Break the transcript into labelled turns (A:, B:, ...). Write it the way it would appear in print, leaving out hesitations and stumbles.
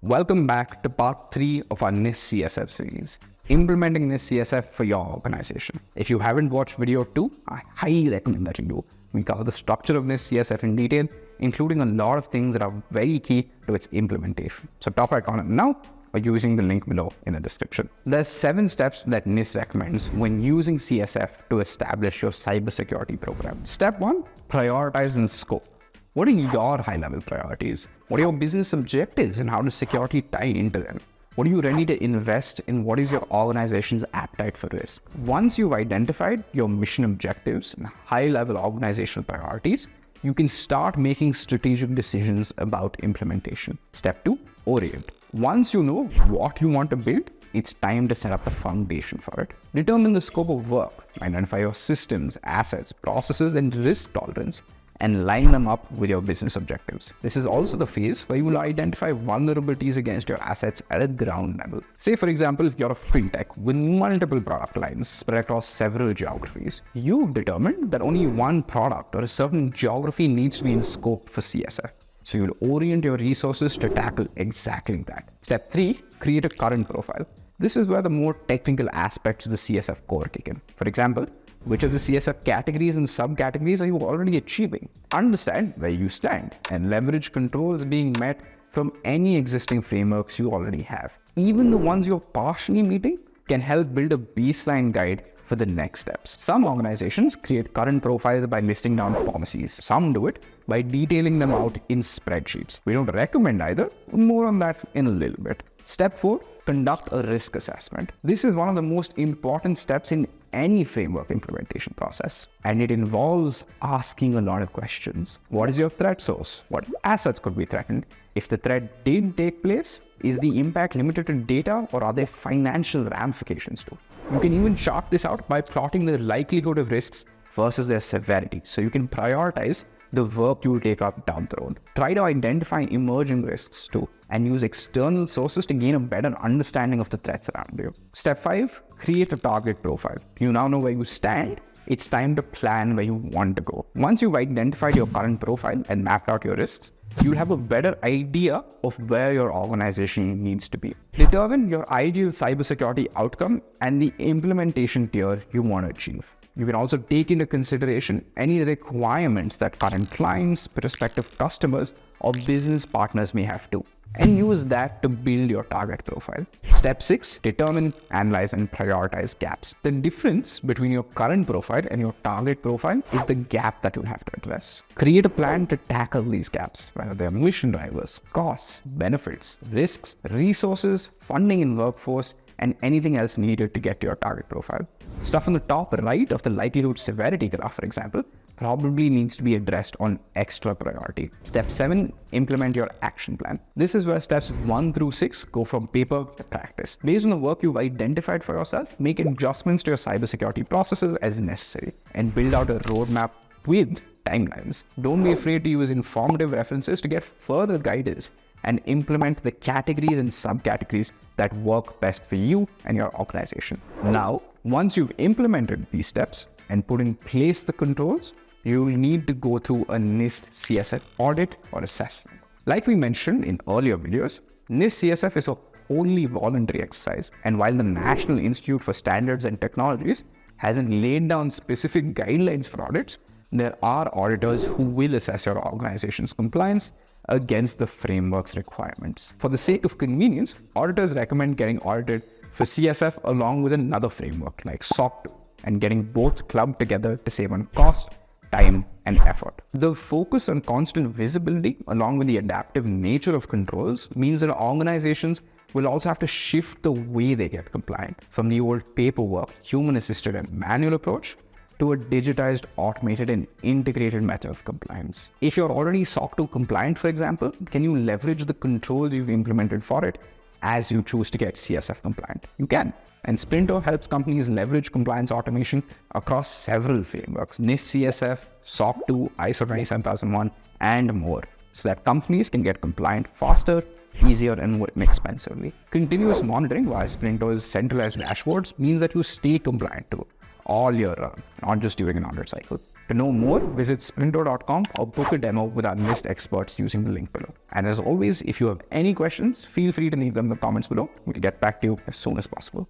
A: Welcome back to part 3 of our NIST CSF series, implementing NIST CSF for your organization. If you haven't watched video 2, I highly recommend that you do. We cover the structure of NIST CSF in detail, including a lot of things that are very key to its implementation. So top right corner now, or using the link below in the description. There's 7 steps that NIST recommends when using CSF to establish your cybersecurity program. Step 1, prioritize and scope. What are your high-level priorities? What are your business objectives and how does security tie into them? What are you ready to invest in? What is your organization's appetite for risk? Once you've identified your mission objectives and high-level organizational priorities, you can start making strategic decisions about implementation. Step 2, orient. Once you know what you want to build, it's time to set up the foundation for it. Determine the scope of work, identify your systems, assets, processes, and risk tolerance, and line them up with your business objectives. This is also the phase where you will identify vulnerabilities against your assets at a ground level. Say, for example, you're a fintech with multiple product lines spread across several geographies. You've determined that only one product or a certain geography needs to be in scope for CSF. So you'll orient your resources to tackle exactly that. Step 3, create a current profile. This is where the more technical aspects of the CSF core kick in. For example, which of the CSF categories and subcategories are you already achieving? Understand where you stand and leverage controls being met from any existing frameworks you already have. Even the ones you're partially meeting can help build a baseline guide for the next steps. Some organizations create current profiles by listing down policies. Some do it by detailing them out in spreadsheets. We don't recommend either. More on that in a little bit. Step 4, conduct a risk assessment. This is one of the most important steps in any framework implementation process, and it involves asking a lot of questions. What is your threat source? What assets could be threatened? If the threat did take place, is the impact limited to data or are there financial ramifications too? You can even chart this out by plotting the likelihood of risks versus their severity, so you can prioritize the work you will take up down the road. Try to identify emerging risks too, and use external sources to gain a better understanding of the threats around you. Step 5, create a target profile. You now know where you stand. It's time to plan where you want to go. Once you've identified your current profile and mapped out your risks, you'll have a better idea of where your organization needs to be. Determine your ideal cybersecurity outcome and the implementation tier you want to achieve. You can also take into consideration any requirements that current clients, prospective customers, or business partners may have too, and use that to build your target profile. Step 6, determine, analyze, and prioritize gaps. The difference between your current profile and your target profile is the gap that you'll have to address. Create a plan to tackle these gaps, whether they're mission drivers, costs, benefits, risks, resources, funding in workforce, and anything else needed to get to your target profile. Stuff on the top right of the likelihood severity graph, for example, probably needs to be addressed on extra priority. Step 7, implement your action plan. This is where steps 1 through 6 go from paper to practice. Based on the work you've identified for yourself, make adjustments to your cybersecurity processes as necessary and build out a roadmap with timelines. Don't be afraid to use informative references to get further guidance and implement the categories and subcategories that work best for you and your organization. Now, once you've implemented these steps and put in place the controls, you will need to go through a NIST CSF audit or assessment. Like we mentioned in earlier videos, NIST CSF is a wholly voluntary exercise, and while the National Institute for Standards and Technologies hasn't laid down specific guidelines for audits, there are auditors who will assess your organization's compliance against the framework's requirements. For the sake of convenience, auditors recommend getting audited for CSF along with another framework like SOC 2 and getting both clubbed together to save on cost, time, and effort. The focus on constant visibility along with the adaptive nature of controls means that organizations will also have to shift the way they get compliant from the old paperwork, human-assisted and manual approach to a digitized, automated, and integrated method of compliance. If you're already SOC 2 compliant, for example, can you leverage the controls you've implemented for it as you choose to get CSF compliant? You can. And Sprinter helps companies leverage compliance automation across several frameworks, NIST CSF, SOC 2, ISO 27001, and more, so that companies can get compliant faster, easier, and more inexpensively. Continuous monitoring via Sprinter's centralized dashboards means that you stay compliant too, all year round, not just during an audit cycle. To know more, visit sprinto.com or book a demo with our NIST experts using the link below. And as always, if you have any questions, feel free to leave them in the comments below. We'll get back to you as soon as possible.